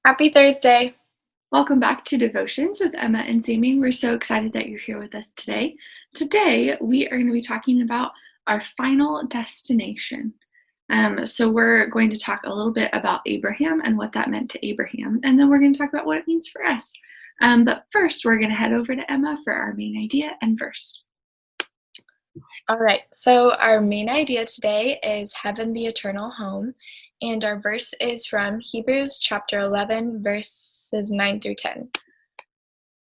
Happy Thursday. Welcome back to Devotions with Emma and Sammy. We're so excited that you're here with us today. Today, we are going to be talking about our final destination. So, we're going to talk a little bit about Abraham and what that meant to Abraham, and then we're going to talk about what it means for us. But first, we're going to head over to Emma for our main idea and verse. All right, so our main idea today is Heaven the Eternal Home, and our verse is from Hebrews chapter 11, verses 9 through 10.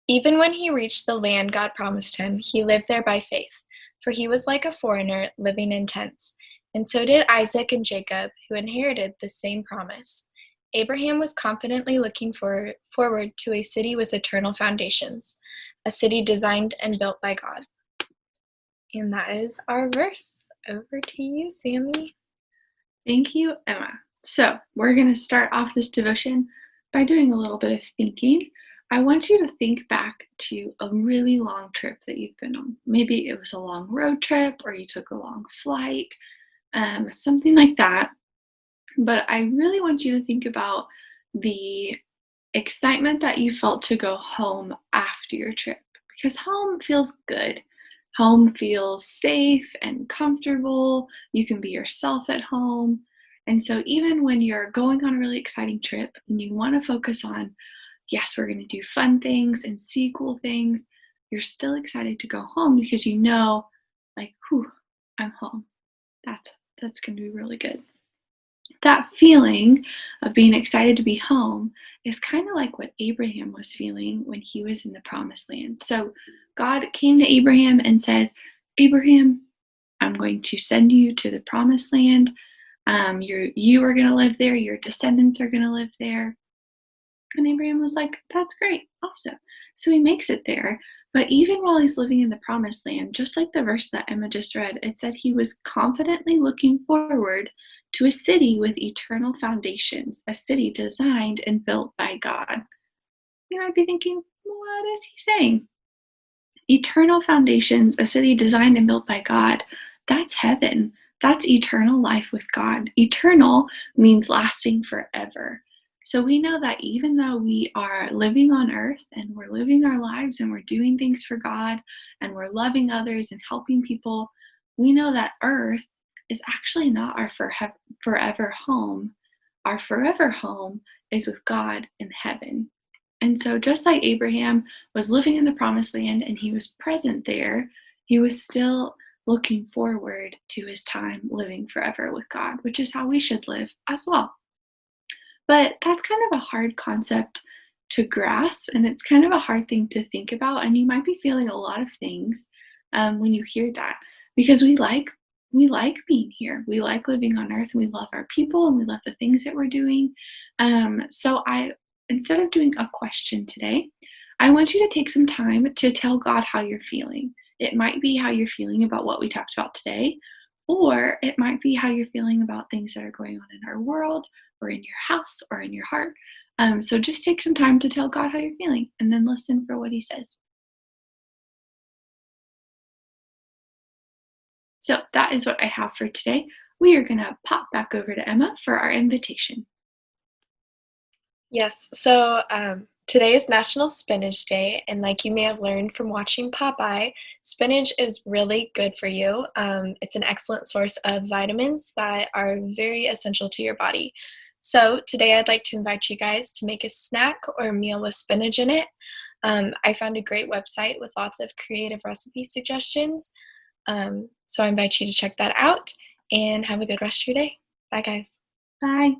Even when he reached the land God promised him, he lived there by faith, for he was like a foreigner living in tents. And so did Isaac and Jacob, who inherited the same promise. Abraham was confidently looking forward to a city with eternal foundations, a city designed and built by God. And that is our verse. Over to you, Sammy. Thank you, Emma. So, we're going to start off this devotion by doing a little bit of thinking. I want you to think back to a really long trip that you've been on. Maybe it was a long road trip or you took a long flight, something like that. But I really want you to think about the excitement that you felt to go home after your trip because home feels good. Home feels safe and comfortable. You can be yourself at home. And so, even when you're going on a really exciting trip and you want to focus on, yes, we're going to do fun things and see cool things, you're still excited to go home because you know, like, whew, I'm home. That's going to be really good. That feeling of being excited to be home is kind of like what Abraham was feeling when he was in the promised land. So God came to Abraham and said, Abraham, I'm going to send you to the promised land. You are going to live there. Your descendants are going to live there. And Abraham was like, that's great. Awesome. So he makes it there. But even while he's living in the promised land, just like the verse that Emma just read, it said he was confidently looking forward to a city with eternal foundations, a city designed and built by God. You might be thinking, what is he saying? Eternal foundations, a city designed and built by God, that's heaven. That's eternal life with God. Eternal means lasting forever. So we know that even though we are living on earth and we're living our lives and we're doing things for God and we're loving others and helping people, we know that earth is actually not our forever home. Our forever home is with God in heaven. And so, just like Abraham was living in the promised land and he was present there, he was still looking forward to his time living forever with God, which is how we should live as well. But that's kind of a hard concept to grasp, and it's kind of a hard thing to think about. And you might be feeling a lot of things when you hear that, because we like being here. We like living on earth, and we love our people, and we love the things that we're doing. So I, instead of doing a question today, I want you to take some time to tell God how you're feeling. It might be how you're feeling about what we talked about today, or it might be how you're feeling about things that are going on in our world or in your house or in your heart. So just take some time to tell God how you're feeling and then listen for what he says. So that is what I have for today. We are going to pop back over to Emma for our invitation. Yes, so today is National Spinach Day, and like you may have learned from watching Popeye, spinach is really good for you. It's an excellent source of vitamins that are very essential to your body. So today I'd like to invite you guys to make a snack or a meal with spinach in it. I found a great website with lots of creative recipe suggestions. So I invite you to check that out and have a good rest of your day. Bye, guys. Bye.